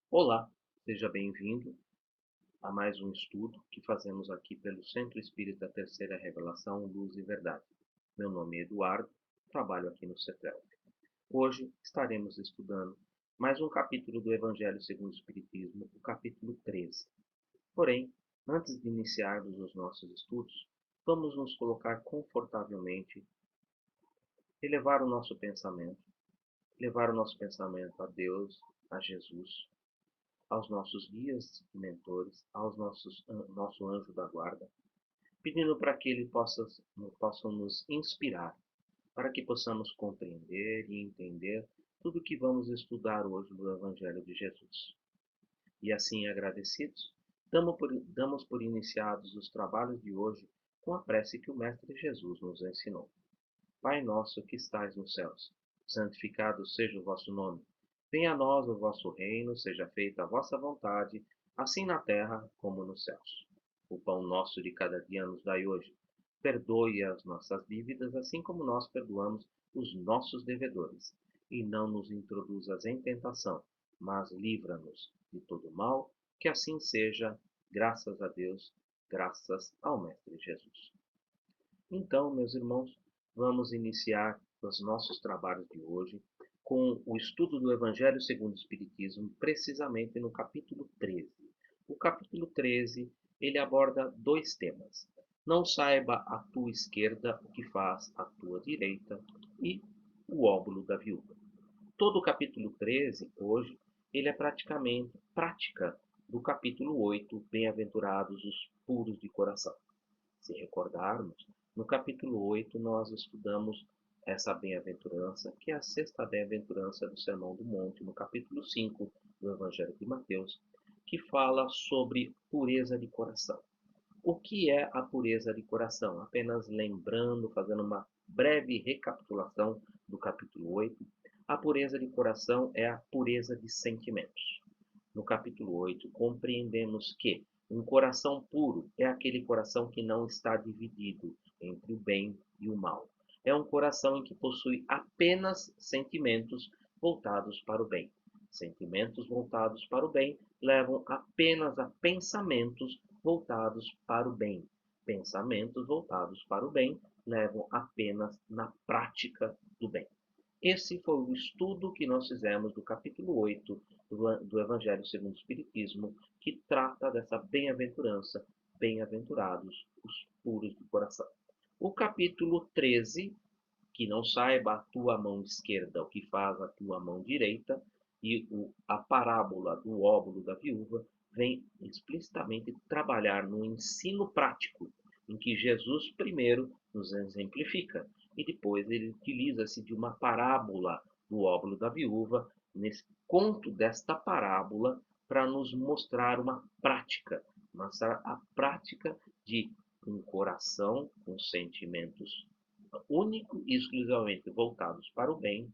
Olá, seja bem-vindo a mais um estudo que fazemos aqui pelo Centro Espírita Terceira Revelação, Luz e Verdade. Meu nome é Eduardo, trabalho aqui no CETEL. Hoje estaremos estudando mais um capítulo do Evangelho segundo o Espiritismo, o capítulo 13. Porém, antes de iniciarmos os nossos estudos, vamos nos colocar confortavelmente e levar o nosso pensamento a Deus, a Jesus, aos nossos guias e mentores, nosso anjo da guarda, pedindo para que ele possam nos inspirar, para que possamos compreender e entender tudo o que vamos estudar hoje do Evangelho de Jesus. E assim, agradecidos, damos por iniciados os trabalhos de hoje com a prece que o Mestre Jesus nos ensinou. Pai nosso que estais nos céus, santificado seja o vosso nome. Venha a nós o vosso reino, seja feita a vossa vontade, assim na terra como nos céus. O pão nosso de cada dia nos dai hoje. Perdoe as nossas dívidas, assim como nós perdoamos os nossos devedores. E não nos introduzas em tentação, mas livra-nos de todo mal, que assim seja, graças a Deus, graças ao Mestre Jesus. Então, meus irmãos, vamos iniciar os nossos trabalhos de hoje com o estudo do Evangelho segundo o Espiritismo, precisamente no capítulo 13. O capítulo 13, ele aborda dois temas. Não saiba a tua esquerda o que faz a tua direita e o óbolo da viúva. Todo o capítulo 13, hoje, ele é praticamente prática do capítulo 8, Bem-aventurados os puros de coração. Se recordarmos, no capítulo 8 nós estudamos essa bem-aventurança, que é a sexta bem-aventurança do Sermão do Monte, no capítulo 5 do Evangelho de Mateus, que fala sobre pureza de coração. O que é a pureza de coração? Apenas lembrando, fazendo uma breve recapitulação do capítulo 8, a pureza de coração é a pureza de sentimentos. No capítulo 8, compreendemos que um coração puro é aquele coração que não está dividido entre o bem e o mal. É um coração em que possui apenas sentimentos voltados para o bem. Sentimentos voltados para o bem levam apenas a pensamentos voltados para o bem. Pensamentos voltados para o bem levam apenas na prática do bem. Esse foi o estudo que nós fizemos do capítulo 8 do Evangelho segundo o Espiritismo, que trata dessa bem-aventurança, bem-aventurados os puros de coração. O capítulo 13, que não saiba a tua mão esquerda o que faz a tua mão direita, e a parábola do óbolo da viúva, vem explicitamente trabalhar no ensino prático, em que Jesus primeiro nos exemplifica, e depois ele utiliza-se de uma parábola do óbolo da viúva, nesse conto desta parábola, para nos mostrar mostrar a prática de um coração com sentimentos único e exclusivamente voltados para o bem,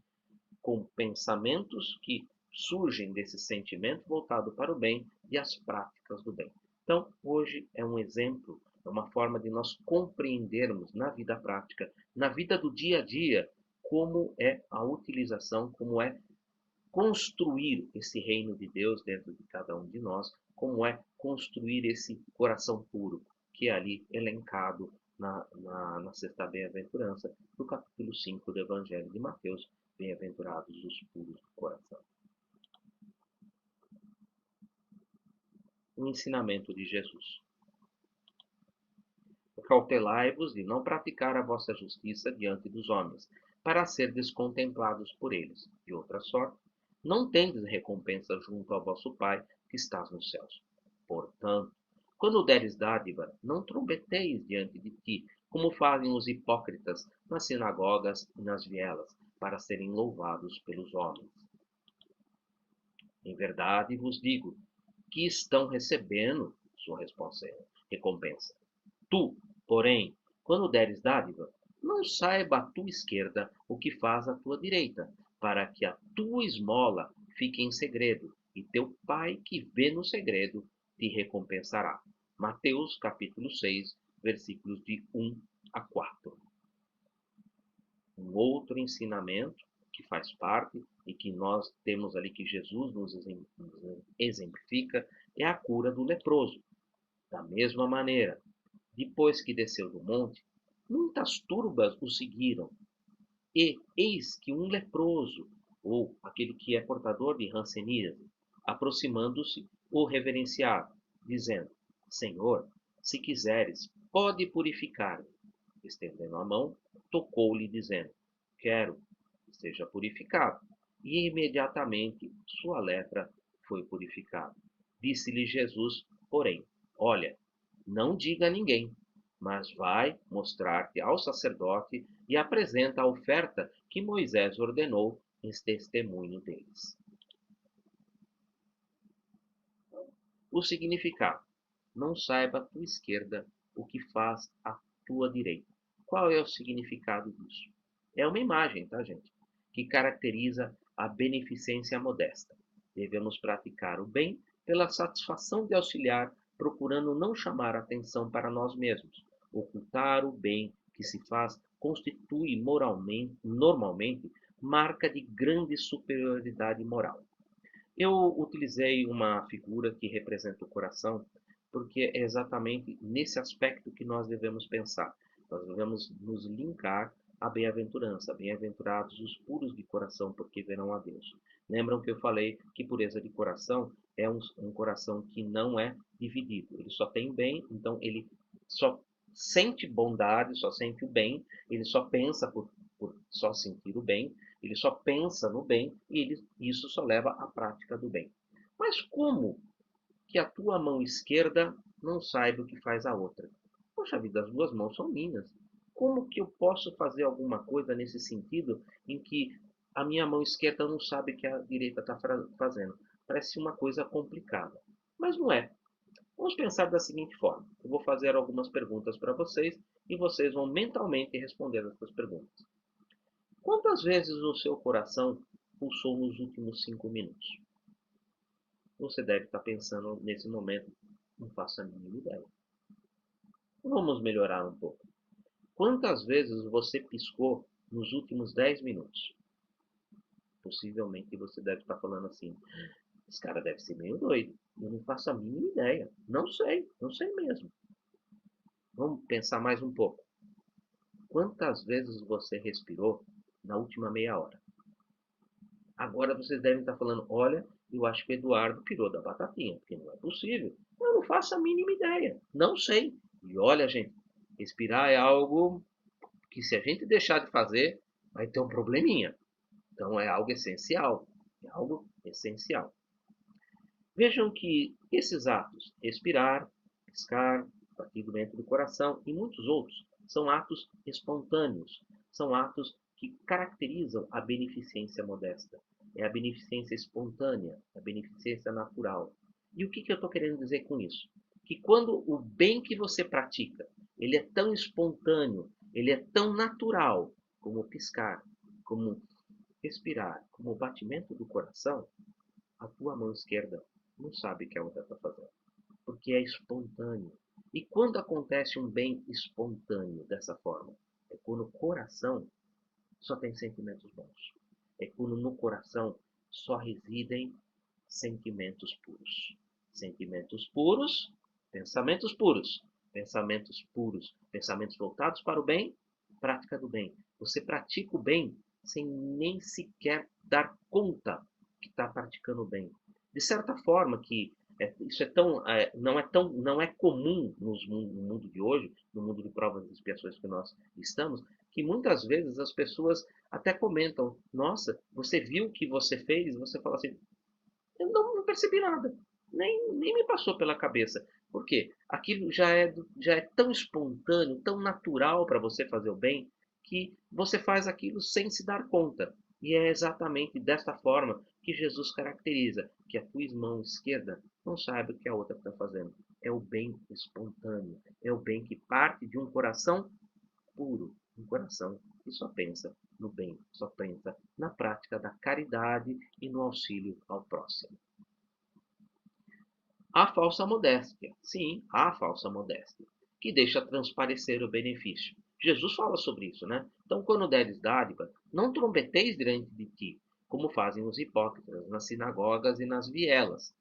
com pensamentos que surgem desse sentimento voltado para o bem e as práticas do bem. Então, hoje é um exemplo, é uma forma de nós compreendermos na vida prática, na vida do dia a dia, como é a utilização, como é construir esse reino de Deus dentro de cada um de nós, como é construir esse coração puro, que é ali elencado na sexta bem-aventurança, do capítulo 5 do Evangelho de Mateus, bem-aventurados os puros do coração. O ensinamento de Jesus. Cautelai-vos de não praticar a vossa justiça diante dos homens, para serdes contemplados por eles. De outra sorte, não tendes recompensa junto ao vosso Pai que estás nos céus. Portanto, quando deres dádiva, não trombeteis diante de ti, como fazem os hipócritas nas sinagogas e nas vielas, para serem louvados pelos homens. Em verdade vos digo que estão recebendo sua recompensa. Tu, porém, quando deres dádiva, não saiba a tua esquerda o que faz a tua direita, para que a tua esmola fique em segredo, e teu pai que vê no segredo te recompensará. Mateus capítulo 6, versículos de 1 a 4. Um outro ensinamento que faz parte e que nós temos ali que Jesus nos exemplifica, é a cura do leproso. Da mesma maneira, depois que desceu do monte, muitas turbas o seguiram, e eis que um leproso, ou aquele que é portador de hanseníase, aproximando-se, o reverenciava, dizendo: Senhor, se quiseres, pode purificar-me. Estendendo a mão, tocou-lhe, dizendo: Quero, seja purificado. E imediatamente sua lepra foi purificada. Disse-lhe Jesus, porém: Olha, não diga a ninguém, mas vai mostrar-te ao sacerdote e apresenta a oferta que Moisés ordenou em testemunho deles. O significado: não saiba a tua esquerda o que faz a tua direita. Qual é o significado disso? É uma imagem, tá, gente? Que caracteriza a beneficência modesta. Devemos praticar o bem pela satisfação de auxiliar, procurando não chamar atenção para nós mesmos. Ocultar o bem que se faz constitui normalmente, marca de grande superioridade moral. Eu utilizei uma figura que representa o coração, porque é exatamente nesse aspecto que nós devemos pensar. Nós devemos nos linkar à bem-aventurança. Bem-aventurados os puros de coração, porque verão a Deus. Lembram que eu falei que pureza de coração é um coração que não é dividido. Ele só tem bem, então ele só sente bondade, só sente o bem, ele só pensa por só sentir o bem, ele só pensa no bem e isso só leva à prática do bem. Mas como que a tua mão esquerda não saiba o que faz a outra? Poxa vida, as duas mãos são minhas. Como que eu posso fazer alguma coisa nesse sentido em que a minha mão esquerda não sabe o que a direita está fazendo? Parece uma coisa complicada. Mas não é. Vamos pensar da seguinte forma. Eu vou fazer algumas perguntas para vocês e vocês vão mentalmente responder essas perguntas. Quantas vezes o seu coração pulsou nos últimos 5 minutos? Você deve estar pensando nesse momento, não faço a mínima ideia. Vamos melhorar um pouco. Quantas vezes você piscou nos últimos 10 minutos? Possivelmente você deve estar falando assim, esse cara deve ser meio doido, eu não faço a mínima ideia. Não sei mesmo. Vamos pensar mais um pouco. Quantas vezes você respirou na última meia hora? Agora vocês devem estar falando, olha, eu acho que o Eduardo pirou da batatinha, porque não é possível. Eu não faço a mínima ideia, não sei. E olha, gente, respirar é algo que se a gente deixar de fazer, vai ter um probleminha. Então é algo essencial, é algo essencial. Vejam que esses atos, respirar, piscar, bater dentro do coração e muitos outros, são atos espontâneos, são atos que caracterizam a beneficência modesta. É a beneficência espontânea, a beneficência natural. E o que eu estou querendo dizer com isso? Que quando o bem que você pratica, ele é tão espontâneo, ele é tão natural, como piscar, como respirar, como o batimento do coração, a tua mão esquerda não sabe o que a outra está fazendo, porque é espontâneo. E quando acontece um bem espontâneo dessa forma? É quando o coração só tem sentimentos bons. É quando no coração só residem sentimentos puros. Sentimentos puros, pensamentos puros. Pensamentos puros, pensamentos voltados para o bem, prática do bem. Você pratica o bem sem nem sequer dar conta que está praticando o bem. De certa forma que isso não é comum no mundo de hoje, no mundo de provas e expiações que nós estamos, que muitas vezes as pessoas até comentam, nossa, você viu o que você fez? Você fala assim, eu não percebi nada, nem me passou pela cabeça. Por quê? Aquilo já é tão espontâneo, tão natural para você fazer o bem, que você faz aquilo sem se dar conta. E é exatamente desta forma que Jesus caracteriza que a tua mão esquerda não sabe o que a outra está fazendo. É o bem espontâneo, é o bem que parte de um coração puro, um coração que só pensa no bem, só pensa na prática da caridade e no auxílio ao próximo. A falsa modéstia. Sim, a falsa modéstia, que deixa transparecer o benefício. Jesus fala sobre isso, né? Então, quando deres dádiva, não trombeteis diante de ti, como fazem os hipócritas nas sinagogas e nas vielas,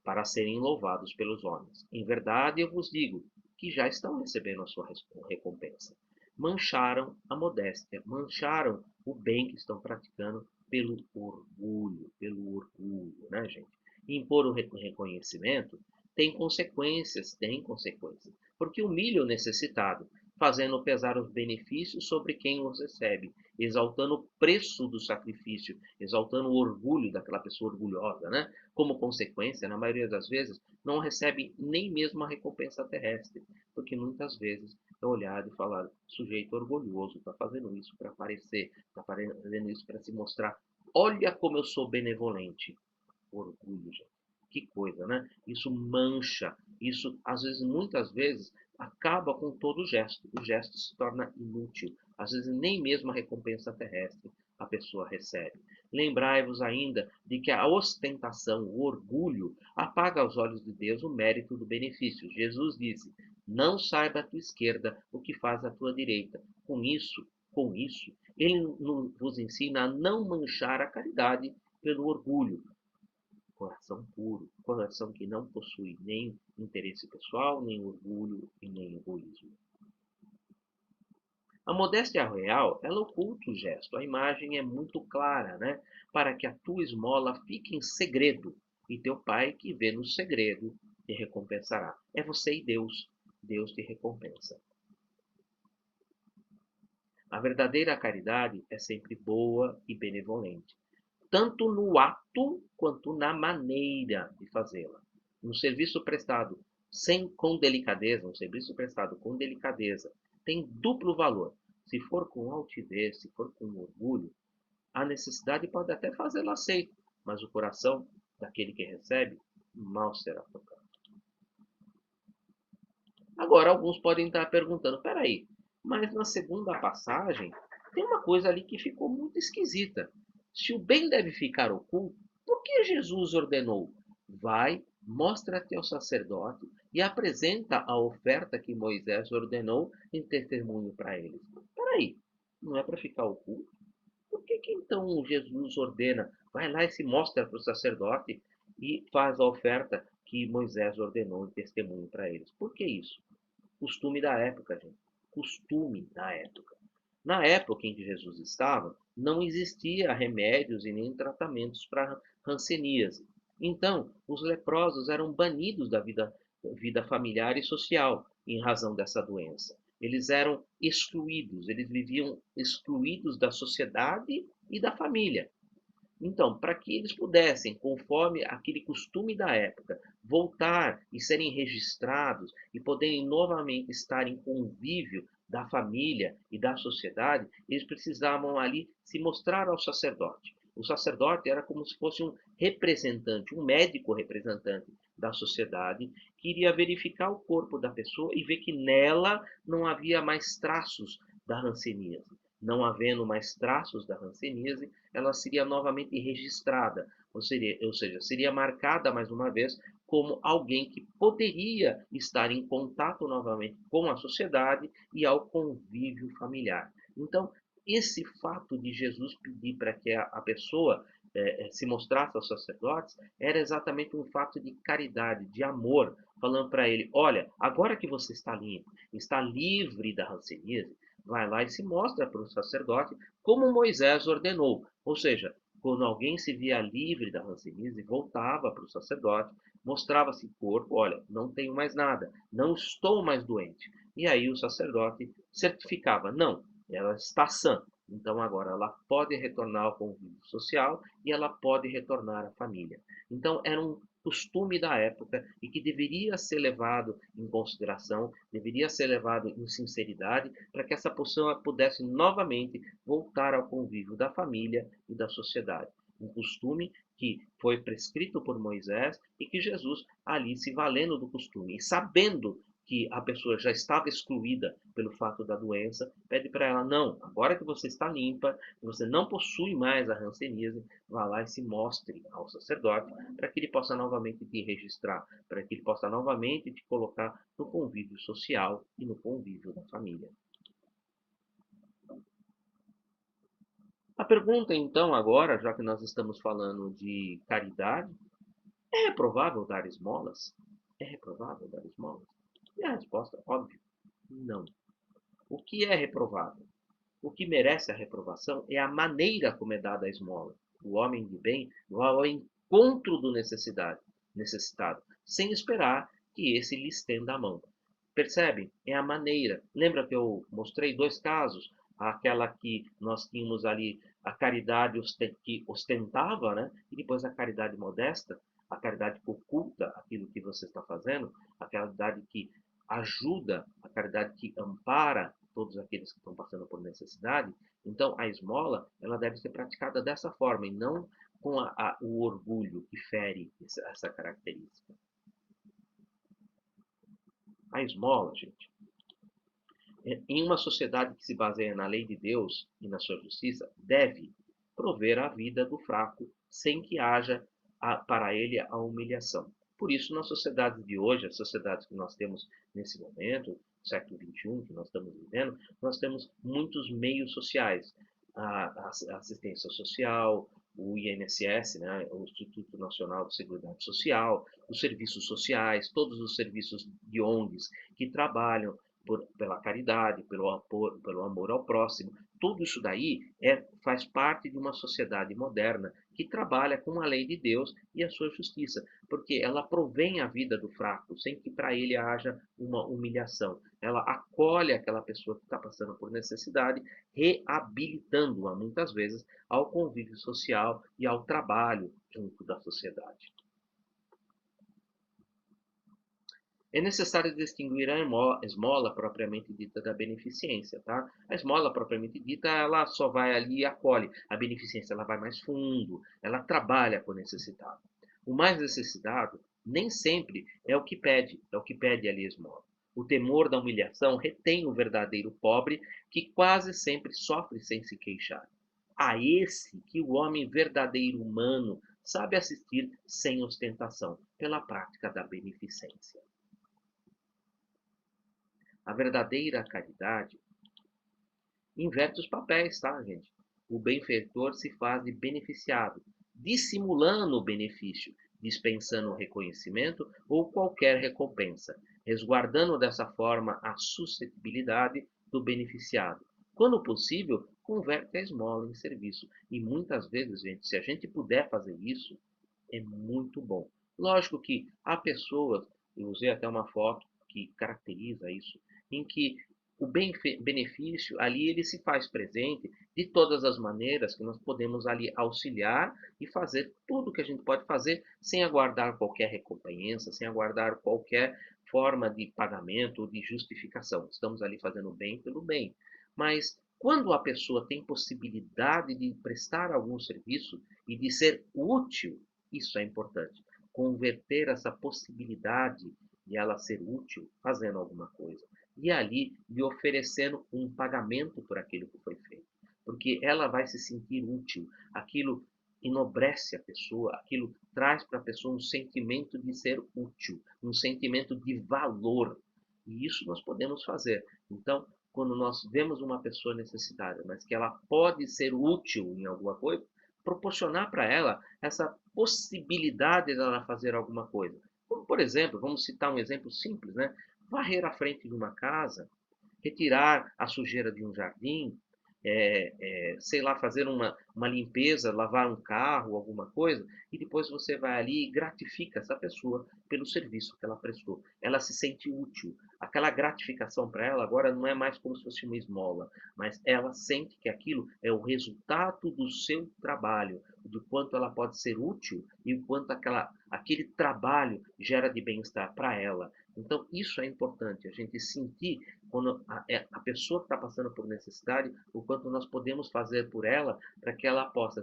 para serem louvados pelos homens. Em verdade, eu vos digo que já estão recebendo a sua recompensa. Mancharam a modéstia, mancharam o bem que estão praticando pelo orgulho, né, gente? Impor o reconhecimento tem consequências, porque humilha o necessitado, fazendo pesar os benefícios sobre quem os recebe, exaltando o preço do sacrifício, exaltando o orgulho daquela pessoa orgulhosa, né? Como consequência, na maioria das vezes, não recebe nem mesmo a recompensa terrestre, porque muitas vezes é olhado e falado, sujeito orgulhoso, está fazendo isso para aparecer, está fazendo isso para se mostrar, olha como eu sou benevolente. Orgulho, gente. Que coisa, né? Isso mancha, isso às vezes, muitas vezes, acaba com todo o gesto se torna inútil, às vezes nem mesmo a recompensa terrestre a pessoa recebe. Lembrai-vos ainda de que a ostentação, o orgulho, apaga aos olhos de Deus o mérito do benefício. Jesus disse: não saiba a tua esquerda o que faz a tua direita. Com isso, ele vos ensina a não manchar a caridade pelo orgulho. Coração puro, coração que não possui nem interesse pessoal, nem orgulho e nem egoísmo. A modéstia real, ela oculta o gesto. A imagem é muito clara, né? Para que a tua esmola fique em segredo. E teu pai, que vê no segredo, te recompensará. É você e Deus. Deus te recompensa. A verdadeira caridade é sempre boa e benevolente, tanto no ato quanto na maneira de fazê-la. Um serviço prestado com delicadeza, um serviço prestado com delicadeza, tem duplo valor. Se for com altivez, se for com orgulho, a necessidade pode até fazê-lo aceito, mas o coração daquele que recebe mal será tocado. Agora, alguns podem estar perguntando, peraí, mas na segunda passagem tem uma coisa ali que ficou muito esquisita. Se o bem deve ficar oculto, por que Jesus ordenou? Vai, mostra-te ao sacerdote e apresenta a oferta que Moisés ordenou em testemunho para eles. Peraí, não é para ficar oculto? Por que então Jesus ordena, vai lá e se mostra para o sacerdote e faz a oferta que Moisés ordenou em testemunho para eles? Por que isso? Costume da época, gente. Costume da época. Na época em que Jesus estava, não existia remédios e nem tratamentos para hanseníase. Então, os leprosos eram banidos da vida familiar e social em razão dessa doença. Eles eram excluídos, eles viviam excluídos da sociedade e da família. Então, para que eles pudessem, conforme aquele costume da época, voltar e serem registrados e poderem novamente estar em convívio da família e da sociedade, eles precisavam ali se mostrar ao sacerdote. O sacerdote era como se fosse um representante, um médico representante da sociedade, que iria verificar o corpo da pessoa e ver que nela não havia mais traços da hanseníase. Não havendo mais traços da hanseníase, ela seria novamente registrada, ou seja, seria marcada mais uma vez como alguém que poderia estar em contato novamente com a sociedade e ao convívio familiar. Então, esse fato de Jesus pedir para que a pessoa se mostrasse aos sacerdotes era exatamente um fato de caridade, de amor, falando para ele: olha, agora que você está limpo, está livre da hanseníase, vai lá e se mostra para o sacerdote como Moisés ordenou. Ou seja, quando alguém se via livre da hanseníase, voltava para o sacerdote, mostrava-se o corpo, olha, não tenho mais nada, não estou mais doente. E aí o sacerdote certificava, não, ela está sã. Então agora ela pode retornar ao convívio social e ela pode retornar à família. Então era um costume da época e que deveria ser levado em consideração, deveria ser levado em sinceridade, para que essa pessoa pudesse novamente voltar ao convívio da família e da sociedade. Um costume que foi prescrito por Moisés e que Jesus, ali se valendo do costume e sabendo que a pessoa já estava excluída pelo fato da doença, pede para ela, não, agora que você está limpa, você não possui mais a hanseníase, vá lá e se mostre ao sacerdote para que ele possa novamente te registrar, para que ele possa novamente te colocar no convívio social e no convívio da família. A pergunta, então, agora, já que nós estamos falando de caridade, é reprovável dar esmolas? É reprovável dar esmolas? E a resposta, óbvio, não. O que é reprovável? O que merece a reprovação é a maneira como é dada a esmola. O homem de bem vai ao encontro do necessitado, sem esperar que esse lhe estenda a mão. Percebe? É a maneira. Lembra que eu mostrei dois casos? Aquela que nós tínhamos ali a caridade que ostentava, né? E depois a caridade modesta, a caridade que oculta aquilo que você está fazendo, a caridade que ajuda, a caridade que ampara todos aqueles que estão passando por necessidade. Então, a esmola, ela deve ser praticada dessa forma e não com o orgulho que fere essa característica. A esmola, gente, em uma sociedade que se baseia na lei de Deus e na sua justiça, deve prover a vida do fraco sem que haja para ele a humilhação. Por isso, nas sociedades de hoje, as sociedades que nós temos nesse momento, século XXI, que nós estamos vivendo, nós temos muitos meios sociais. A assistência social, o INSS, né, o Instituto Nacional de Seguridade Social, os serviços sociais, todos os serviços de ONGs que trabalham pela caridade, pelo amor ao próximo. Tudo isso daí faz parte de uma sociedade moderna que trabalha com a lei de Deus e a sua justiça, porque ela provém a vida do fraco, sem que para ele haja uma humilhação. Ela acolhe aquela pessoa que está passando por necessidade, reabilitando-a, muitas vezes, ao convívio social e ao trabalho junto da sociedade. É necessário distinguir a esmola propriamente dita da beneficência, tá? A esmola propriamente dita, ela só vai ali e acolhe. A beneficência, ela vai mais fundo, ela trabalha com o necessitado. O mais necessitado nem sempre é o que pede ali a esmola. O temor da humilhação retém o verdadeiro pobre, que quase sempre sofre sem se queixar. A esse que o homem verdadeiro humano sabe assistir sem ostentação, pela prática da beneficência. A verdadeira caridade inverte os papéis, tá, gente? O benfeitor se faz de beneficiado, dissimulando o benefício, dispensando o reconhecimento ou qualquer recompensa, resguardando dessa forma a suscetibilidade do beneficiado. Quando possível, converte a esmola em serviço. E muitas vezes, gente, se a gente puder fazer isso, é muito bom. Lógico que há pessoas, eu usei até uma foto que caracteriza isso, em que o benefício ali ele se faz presente de todas as maneiras que nós podemos ali auxiliar e fazer tudo que a gente pode fazer sem aguardar qualquer recompensa, sem aguardar qualquer forma de pagamento ou de justificação. Estamos ali fazendo bem pelo bem. Mas quando a pessoa tem possibilidade de prestar algum serviço e de ser útil, isso é importante. Converter essa possibilidade de ela ser útil fazendo alguma coisa e ali lhe oferecendo um pagamento por aquilo que foi feito. Porque ela vai se sentir útil, aquilo enobrece a pessoa, aquilo traz para a pessoa um sentimento de ser útil, um sentimento de valor. E isso nós podemos fazer. Então, quando nós vemos uma pessoa necessitada, mas que ela pode ser útil em alguma coisa, proporcionar para ela essa possibilidade dela fazer alguma coisa. Como, por exemplo, vamos citar um exemplo simples, né? Varrer a frente de uma casa, retirar a sujeira de um jardim, sei lá, fazer uma limpeza, lavar um carro, alguma coisa, e depois você vai ali e gratifica essa pessoa pelo serviço que ela prestou. Ela se sente útil. Aquela gratificação para ela agora não é mais como se fosse uma esmola, mas ela sente que aquilo é o resultado do seu trabalho, do quanto ela pode ser útil e o quanto aquele trabalho gera de bem-estar para ela. Então, isso é importante, a gente sentir quando a pessoa que está passando por necessidade, o quanto nós podemos fazer por ela para que ela possa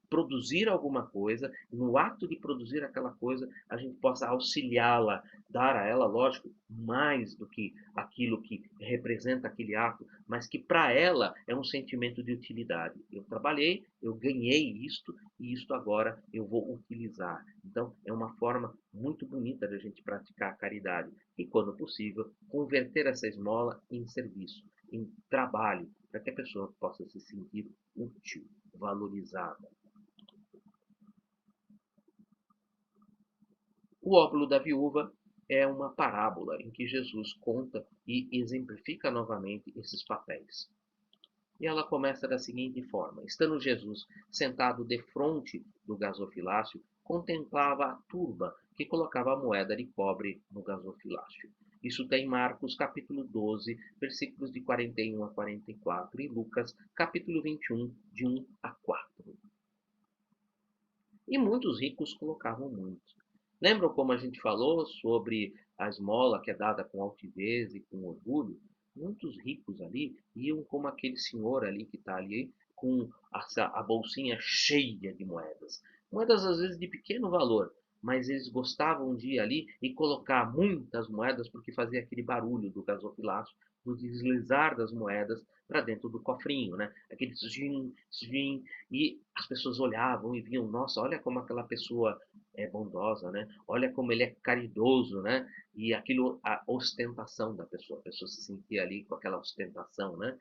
produzir alguma coisa, e no ato de produzir aquela coisa, a gente possa auxiliá-la, dar a ela, lógico, mais do que aquilo que representa aquele ato, mas que para ela é um sentimento de utilidade. Eu trabalhei, eu ganhei isto, e isto agora eu vou utilizar. Então, é uma forma muito bonita de a gente praticar a caridade e, quando possível, converter essa esmola em serviço, em trabalho, para que a pessoa possa se sentir útil, valorizada. O óbolo da viúva é uma parábola em que Jesus conta e exemplifica novamente esses papéis. E ela começa da seguinte forma: estando Jesus sentado defronte do gasofilácio, contemplava a turba que colocava a moeda de cobre no gasofilácio. Isso tem Marcos capítulo 12, versículos de 41 a 44 e Lucas capítulo 21, de 1 a 4. E muitos ricos colocavam muito. Lembram como a gente falou sobre a esmola que é dada com altivez e com orgulho? Muitos ricos ali iam como aquele senhor ali que está ali com a bolsinha cheia de moedas. Moedas às vezes de pequeno valor, mas eles gostavam de ir ali e colocar muitas moedas porque fazia aquele barulho do gasofilácio, do deslizar das moedas para dentro do cofrinho, né? Aquele zin, zin, e as pessoas olhavam e viam, nossa, olha como aquela pessoa é bondosa, né? Olha como ele é caridoso, né? E aquilo, a ostentação da pessoa, a pessoa se sentia ali com aquela ostentação, né?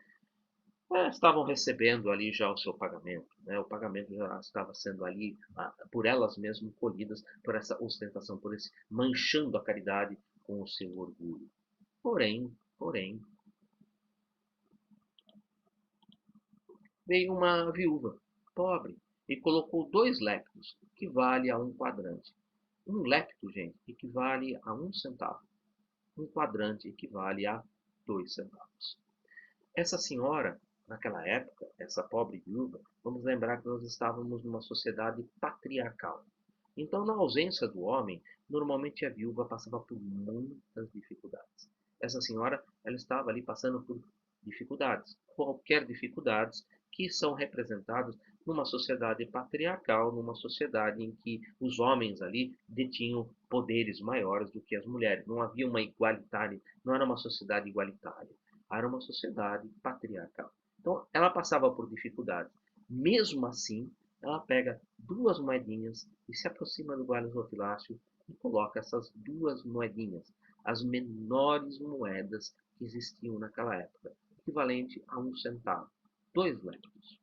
Estavam recebendo ali já o seu pagamento, né? O pagamento já estava sendo ali por elas mesmas colhidas por essa ostentação, por esse manchando a caridade com o seu orgulho. Porém, veio uma viúva pobre e colocou 2 leptos, que vale a um quadrante. Um lepto, gente, equivale a 1 centavo. Um quadrante equivale a 2 centavos. Essa senhora, naquela época, essa pobre viúva, vamos lembrar que nós estávamos numa sociedade patriarcal. Então, na ausência do homem, normalmente a viúva passava por muitas dificuldades. Essa senhora, ela estava ali passando por dificuldades, qualquer dificuldades que são representadas numa sociedade patriarcal, numa sociedade em que os homens ali detinham poderes maiores do que as mulheres. Não havia uma igualitária, não era uma sociedade igualitária, era uma sociedade patriarcal. Então, ela passava por dificuldades. Mesmo assim, ela pega 2 moedinhas e se aproxima do gasofilácio e coloca essas 2 moedinhas, as menores moedas que existiam naquela época, equivalente a 1 centavo, 2 leptos.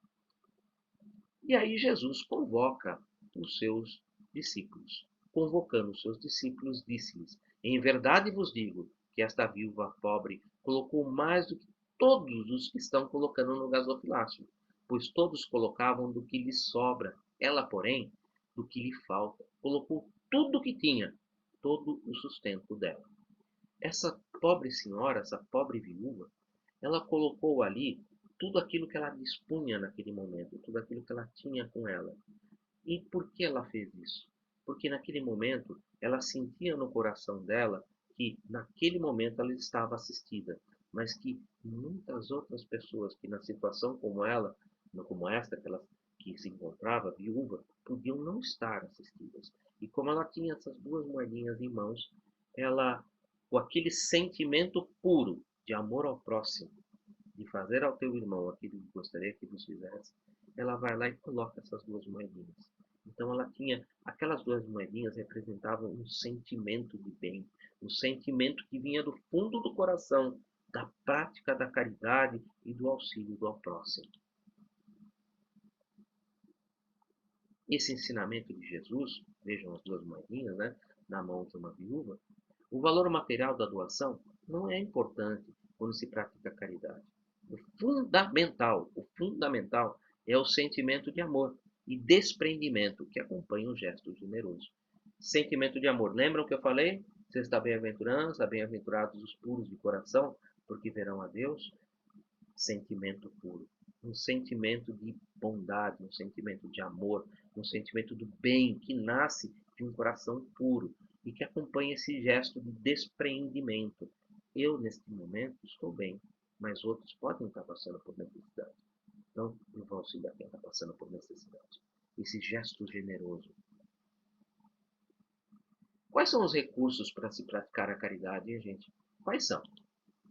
E aí Jesus convoca os seus discípulos. Convocando os seus discípulos, disse-lhes: em verdade vos digo que esta viúva pobre colocou mais do que todos os que estão colocando no gasofilácio, pois todos colocavam do que lhes sobra. Ela, porém, do que lhe falta, colocou tudo o que tinha, todo o sustento dela. Essa pobre senhora, essa pobre viúva, ela colocou ali tudo aquilo que ela dispunha naquele momento, tudo aquilo que ela tinha com ela. E por que ela fez isso? Porque naquele momento ela sentia no coração dela que naquele momento ela estava assistida, mas que muitas outras pessoas que na situação como ela, como esta que se encontrava viúva, podiam não estar assistidas. E como ela tinha essas 2 moedinhas em mãos, ela, com aquele sentimento puro de amor ao próximo, de fazer ao teu irmão aquilo que gostaria que vos fizesse, ela vai lá e coloca essas 2 moedinhas. Então ela tinha, aquelas 2 moedinhas representavam um sentimento de bem, um sentimento que vinha do fundo do coração, da prática da caridade e do auxílio do próximo. Esse ensinamento de Jesus, vejam as 2 moedinhas, né, na mão de uma viúva, o valor material da doação não é importante quando se pratica a caridade. O fundamental é o sentimento de amor e desprendimento que acompanha o gesto generoso. Sentimento de amor. Lembram que eu falei? Sexta bem-aventurança, bem-aventurados os puros de coração, porque verão a Deus. Sentimento puro. Um sentimento de bondade, um sentimento de amor, um sentimento do bem que nasce de um coração puro e que acompanha esse gesto de desprendimento. Eu, neste momento, estou bem, mas outros podem estar passando por necessidade. Então, eu vou auxiliar quem está passando por necessidade. Esse gesto generoso. Quais são os recursos para se praticar a caridade, hein, gente? Quais são?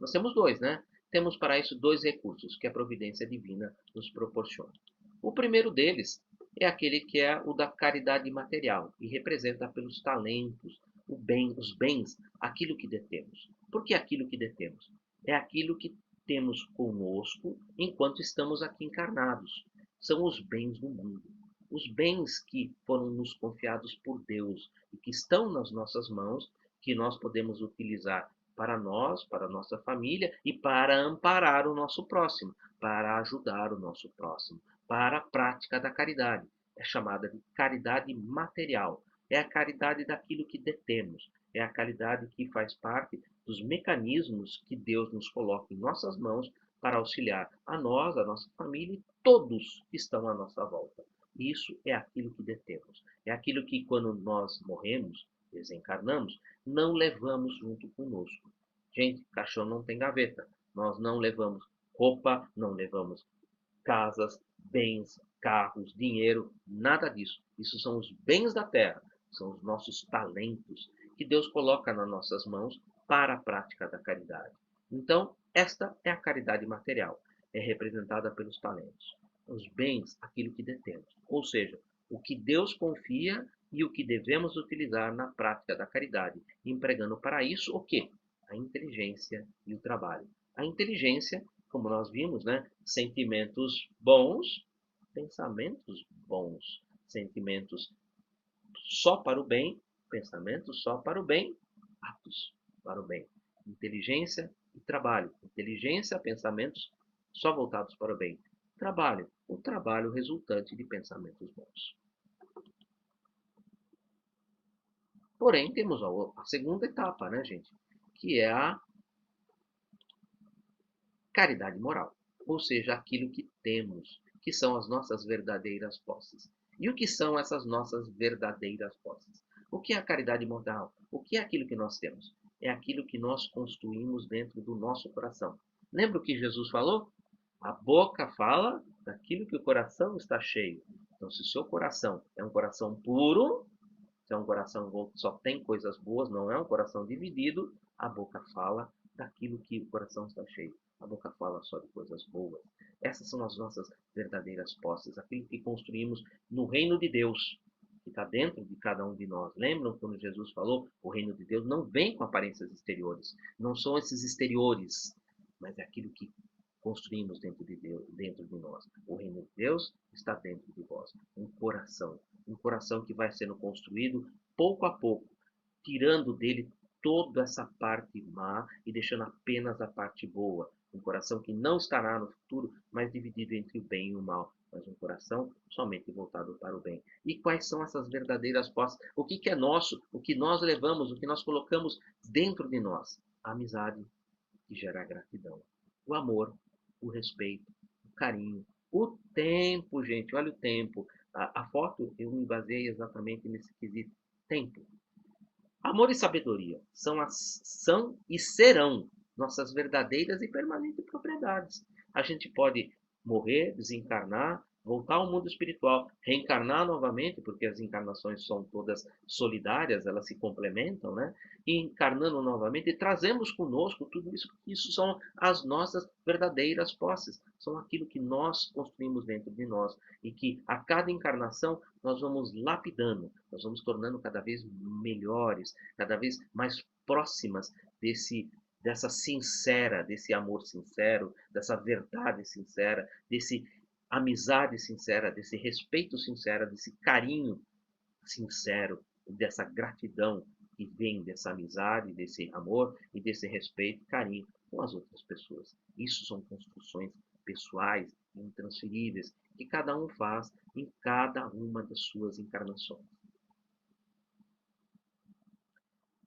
Nós temos 2, né? Temos para isso 2 recursos que a providência divina nos proporciona. O primeiro deles é aquele que é o da caridade material e representa pelos talentos, os bens, aquilo que detemos. Por que aquilo que detemos? É aquilo que temos conosco enquanto estamos aqui encarnados. São os bens do mundo. Os bens que foram nos confiados por Deus e que estão nas nossas mãos, que nós podemos utilizar para nós, para a nossa família e para amparar o nosso próximo, para ajudar o nosso próximo, para a prática da caridade. É chamada de caridade material. É a caridade daquilo que detemos. É a caridade que faz parte dos mecanismos que Deus nos coloca em nossas mãos para auxiliar a nós, a nossa família e todos que estão à nossa volta. Isso é aquilo que detemos. É aquilo que, quando nós morremos, desencarnamos, não levamos junto conosco. Gente, caixão não tem gaveta. Nós não levamos roupa, não levamos casas, bens, carros, dinheiro, nada disso. Isso são os bens da terra, são os nossos talentos que Deus coloca nas nossas mãos para a prática da caridade. Então, esta é a caridade material, é representada pelos talentos. Os bens, aquilo que detemos, ou seja, o que Deus confia e o que devemos utilizar na prática da caridade, empregando para isso o quê? A inteligência e o trabalho. A inteligência, como nós vimos, né? Sentimentos bons, pensamentos bons, sentimentos só para o bem, pensamentos só para o bem, atos para o bem. Inteligência e trabalho. Inteligência, pensamentos só voltados para o bem. Trabalho, o trabalho resultante de pensamentos bons. Porém, temos a segunda etapa, né, gente? Que é a caridade moral, ou seja, aquilo que temos, que são as nossas verdadeiras posses. E o que são essas nossas verdadeiras posses? O que é a caridade moral? O que é aquilo que nós temos? É aquilo que nós construímos dentro do nosso coração. Lembra o que Jesus falou? A boca fala daquilo que o coração está cheio. Então, se o seu coração é um coração puro, se é um coração que só tem coisas boas, não é um coração dividido, a boca fala daquilo que o coração está cheio. A boca fala só de coisas boas. Essas são as nossas verdadeiras posses, aquilo que construímos no reino de Deus, que está dentro de cada um de nós. Lembram quando Jesus falou? O reino de Deus não vem com aparências exteriores. Não são esses exteriores, mas é aquilo que construímos dentro de Deus, dentro de nós. O reino de Deus está dentro de vós. Um coração que vai sendo construído pouco a pouco, tirando dele toda essa parte má e deixando apenas a parte boa. Um coração que não estará no futuro, mas dividido entre o bem e o mal, mas um coração somente voltado para o bem. E quais são essas verdadeiras posses? O que é nosso? O que nós levamos? O que nós colocamos dentro de nós? A amizade, que gera gratidão. O amor, o respeito, o carinho, o tempo, gente, olha o tempo. A foto eu me baseei exatamente nesse quesito tempo. Amor e sabedoria são e serão nossas verdadeiras e permanentes propriedades. A gente pode morrer, desencarnar, voltar ao mundo espiritual, reencarnar novamente, porque as encarnações são todas solidárias, elas se complementam, né? E encarnando novamente, e trazemos conosco tudo isso, porque isso são as nossas verdadeiras posses, são aquilo que nós construímos dentro de nós e que a cada encarnação nós vamos lapidando, nós vamos tornando cada vez melhores, cada vez mais próximas desse amor sincero, dessa verdade sincera, desse amizade sincera, desse respeito sincero, desse carinho sincero, dessa gratidão que vem dessa amizade, desse amor e desse respeito e carinho com as outras pessoas. Isso são construções pessoais, intransferíveis, que cada um faz em cada uma das suas encarnações.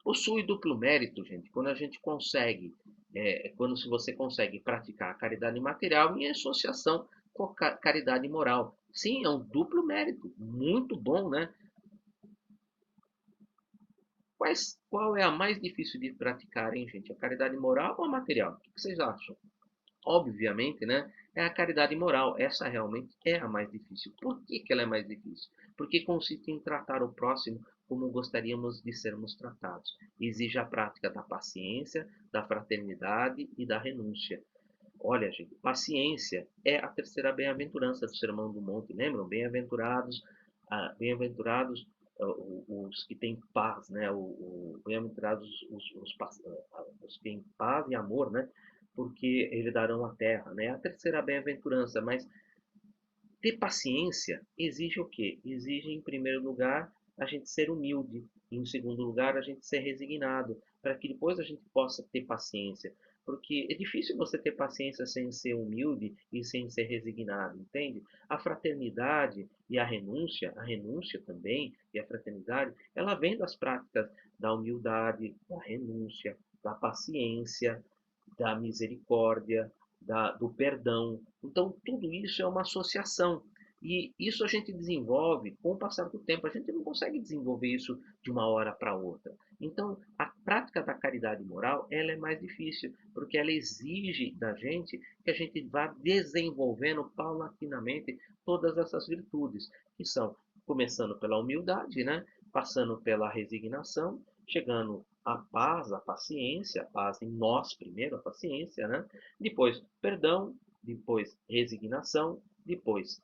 Possui duplo mérito, gente, quando a gente consegue, quando se você consegue praticar a caridade material em associação com a caridade moral. Sim, é um duplo mérito, muito bom, né? Qual é a mais difícil de praticar, hein, gente? A caridade moral ou a material? O que vocês acham? Obviamente, né? É a caridade moral. Essa realmente é a mais difícil. Por que ela é mais difícil? Porque consiste em tratar o próximo como gostaríamos de sermos tratados. Exige a prática da paciência, da fraternidade e da renúncia. Olha, gente, paciência é a terceira bem-aventurança do Sermão do Monte. Lembram? Bem-aventurados, bem-aventurados os que têm paz, né? Bem-aventurados os que têm paz e amor, né? porque herdarão a terra, né? A terceira bem-aventurança, mas ter paciência exige o quê? Exige, em primeiro lugar, a gente ser humilde. E, em segundo lugar, a gente ser resignado, para que depois a gente possa ter paciência. Porque é difícil você ter paciência sem ser humilde e sem ser resignado, entende? A fraternidade e a renúncia também, e a fraternidade, ela vem das práticas da humildade, da renúncia, da paciência, da misericórdia, do perdão. Então, tudo isso é uma associação. E isso a gente desenvolve com o passar do tempo. A gente não consegue desenvolver isso de uma hora para outra. Então, a prática da caridade moral, ela é mais difícil, porque ela exige da gente que a gente vá desenvolvendo paulatinamente todas essas virtudes, que são começando pela humildade, né? Passando pela resignação, chegando à paz, à paciência, a paz em nós primeiro, a paciência, né? Depois perdão, depois resignação, depois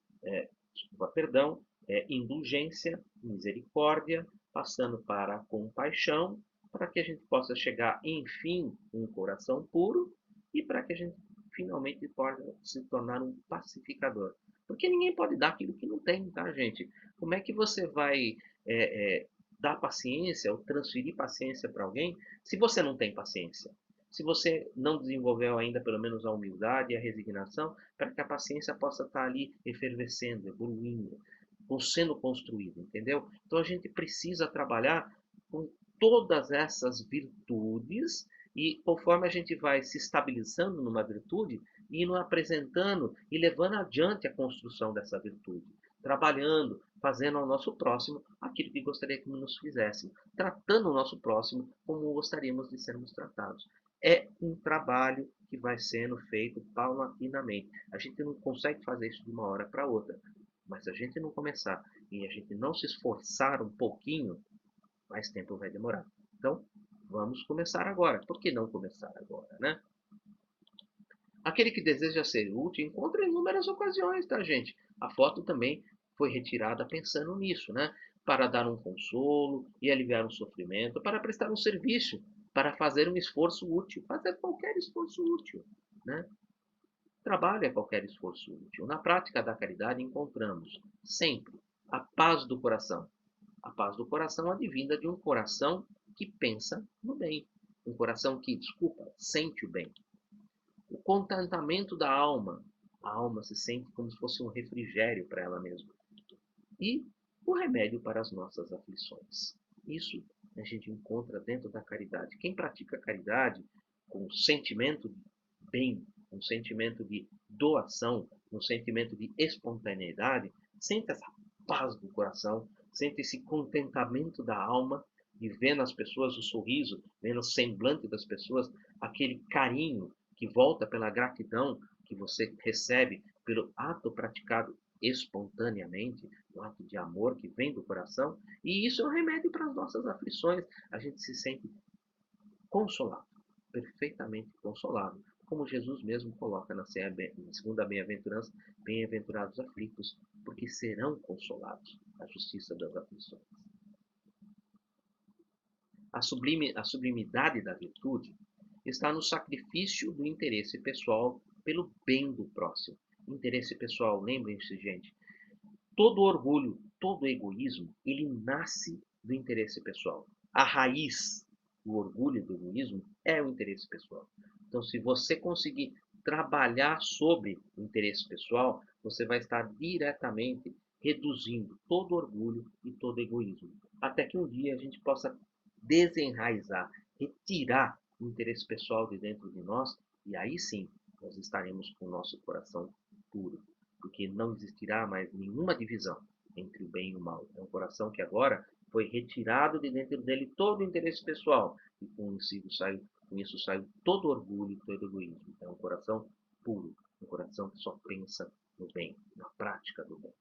perdão, indulgência, misericórdia, passando para a compaixão, para que a gente possa chegar, enfim, um coração puro e para que a gente finalmente possa se tornar um pacificador. Porque ninguém pode dar aquilo que não tem, tá, gente? Como é que você vai dar paciência ou transferir paciência para alguém se você não tem paciência? Se você não desenvolveu ainda pelo menos a humildade e a resignação, para que a paciência possa estar ali efervescendo, evoluindo, sendo construída, entendeu? Então a gente precisa trabalhar com todas essas virtudes e conforme a gente vai se estabilizando numa virtude, indo apresentando e levando adiante a construção dessa virtude, trabalhando, fazendo ao nosso próximo aquilo que gostaria que nos fizessem, tratando o nosso próximo como gostaríamos de sermos tratados. É um trabalho que vai sendo feito paulatinamente. A gente não consegue fazer isso de uma hora para outra. Mas se a gente não começar e a gente não se esforçar um pouquinho, mais tempo vai demorar. Então, vamos começar agora. Por que não começar agora, né? Aquele que deseja ser útil encontra inúmeras ocasiões, tá, gente? A foto também foi retirada pensando nisso, né? Para dar um consolo e aliviar um sofrimento, para prestar um serviço, para fazer um esforço útil, fazer qualquer esforço útil, né? Trabalho é qualquer esforço útil. Na prática da caridade encontramos sempre a paz do coração. A paz do coração advinda de um coração que pensa no bem. Um coração que, desculpa, sente o bem. O contentamento da alma. A alma se sente como se fosse um refrigério para ela mesma. E o remédio para as nossas aflições. Isso a gente encontra dentro da caridade. Quem pratica caridade com sentimento de bem, um sentimento de doação, um sentimento de espontaneidade, sente essa paz do coração, sente esse contentamento da alma de ver nas pessoas o sorriso, ver no semblante das pessoas aquele carinho que volta pela gratidão que você recebe pelo ato praticado espontaneamente, um ato de amor que vem do coração, e isso é um remédio para as nossas aflições. A gente se sente consolado, perfeitamente consolado, como Jesus mesmo coloca na segunda bem-aventurança, bem-aventurados aflitos, porque serão consolados, a justiça das aflições. A sublimidade da virtude está no sacrifício do interesse pessoal pelo bem do próximo. Interesse pessoal, lembrem-se, gente, todo orgulho, todo egoísmo, ele nasce do interesse pessoal. A raiz do orgulho e do egoísmo é o interesse pessoal. Então, se você conseguir trabalhar sobre o interesse pessoal, você vai estar diretamente reduzindo todo orgulho e todo egoísmo. Até que um dia a gente possa desenraizar, retirar o interesse pessoal de dentro de nós, e aí sim nós estaremos com o nosso coração puro, porque não existirá mais nenhuma divisão entre o bem e o mal. É um coração que agora foi retirado de dentro dele todo o interesse pessoal, e com isso saiu todo orgulho e todo egoísmo. É um coração puro, um coração que só pensa no bem, na prática do bem.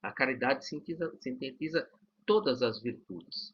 A caridade sintetiza todas as virtudes.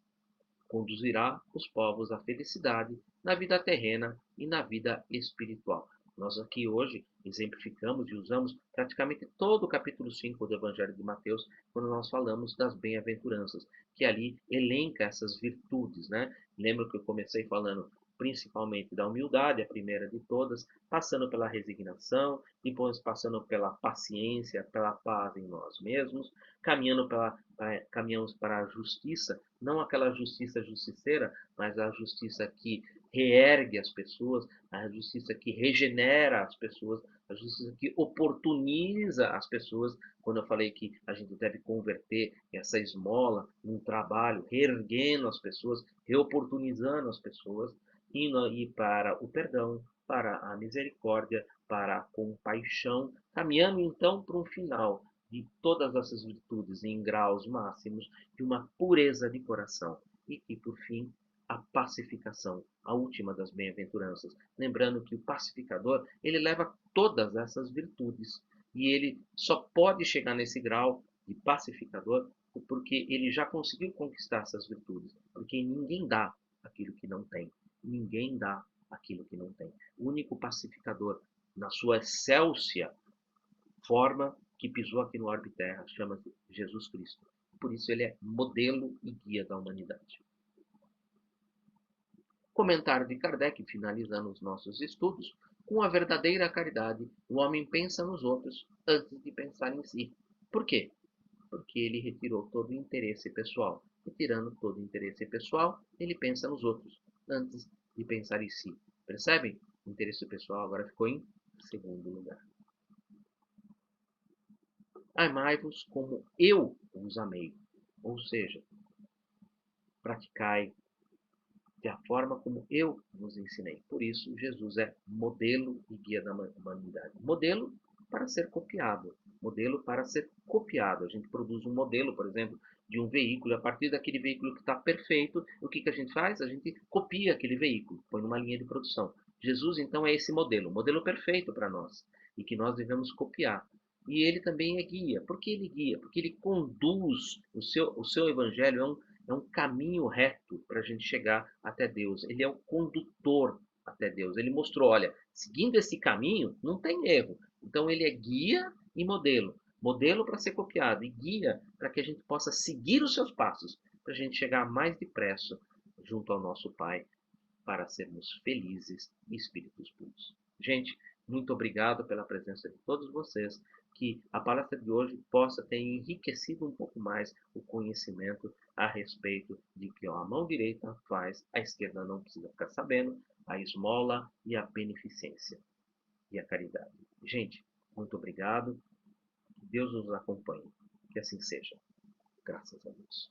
Conduzirá os povos à felicidade na vida terrena e na vida espiritual. Nós aqui hoje exemplificamos e usamos praticamente todo o capítulo 5 do Evangelho de Mateus, quando nós falamos das bem-aventuranças, que ali elenca essas virtudes, né? Lembra que eu comecei falando principalmente da humildade, a primeira de todas, passando pela resignação, depois passando pela paciência, pela paz em nós mesmos, caminhamos para a justiça, não aquela justiça justiceira, mas a justiça que reergue as pessoas, a justiça que regenera as pessoas, a justiça que oportuniza as pessoas. Quando eu falei que a gente deve converter essa esmola num trabalho, reerguendo as pessoas, reoportunizando as pessoas, e para o perdão, para a misericórdia, para a compaixão, caminhando então para um final de todas essas virtudes em graus máximos de uma pureza de coração e que, por fim, a pacificação, a última das bem-aventuranças. Lembrando que o pacificador, ele leva todas essas virtudes e ele só pode chegar nesse grau de pacificador porque ele já conseguiu conquistar essas virtudes. Porque ninguém dá aquilo que não tem. Ninguém dá aquilo que não tem. O único pacificador, na sua excelsa forma que pisou aqui no orbe terra, chama-se Jesus Cristo. Por isso ele é modelo e guia da humanidade. Comentário de Kardec, finalizando os nossos estudos: com a verdadeira caridade, o homem pensa nos outros antes de pensar em si. Por quê? Porque ele retirou todo o interesse pessoal. Retirando todo o interesse pessoal, ele pensa nos outros antes de pensar em si. Percebem? O interesse pessoal agora ficou em segundo lugar. Amai-vos como eu os amei. Ou seja, praticai da forma como eu vos ensinei. Por isso, Jesus é modelo e guia da humanidade. Modelo para ser copiado. Modelo para ser copiado. A gente produz um modelo, por exemplo, de um veículo. A partir daquele veículo que está perfeito, o que a gente faz? A gente copia aquele veículo, põe numa linha de produção. Jesus, então, é esse modelo, o modelo perfeito para nós, e que nós devemos copiar. E ele também é guia. Por que ele guia? Porque ele conduz o seu evangelho, é um caminho reto para a gente chegar até Deus. Ele é o condutor até Deus. Ele mostrou, olha, seguindo esse caminho, não tem erro. Então ele é guia e modelo. Modelo para ser copiado e guia para que a gente possa seguir os seus passos, para a gente chegar mais depressa junto ao nosso Pai, para sermos felizes e espíritos puros. Gente, muito obrigado pela presença de todos vocês. Que a palestra de hoje possa ter enriquecido um pouco mais o conhecimento a respeito de que a mão direita faz, a esquerda não precisa ficar sabendo, a esmola e a beneficência e a caridade. Gente, muito obrigado. Que Deus nos acompanhe. Que assim seja. Graças a Deus.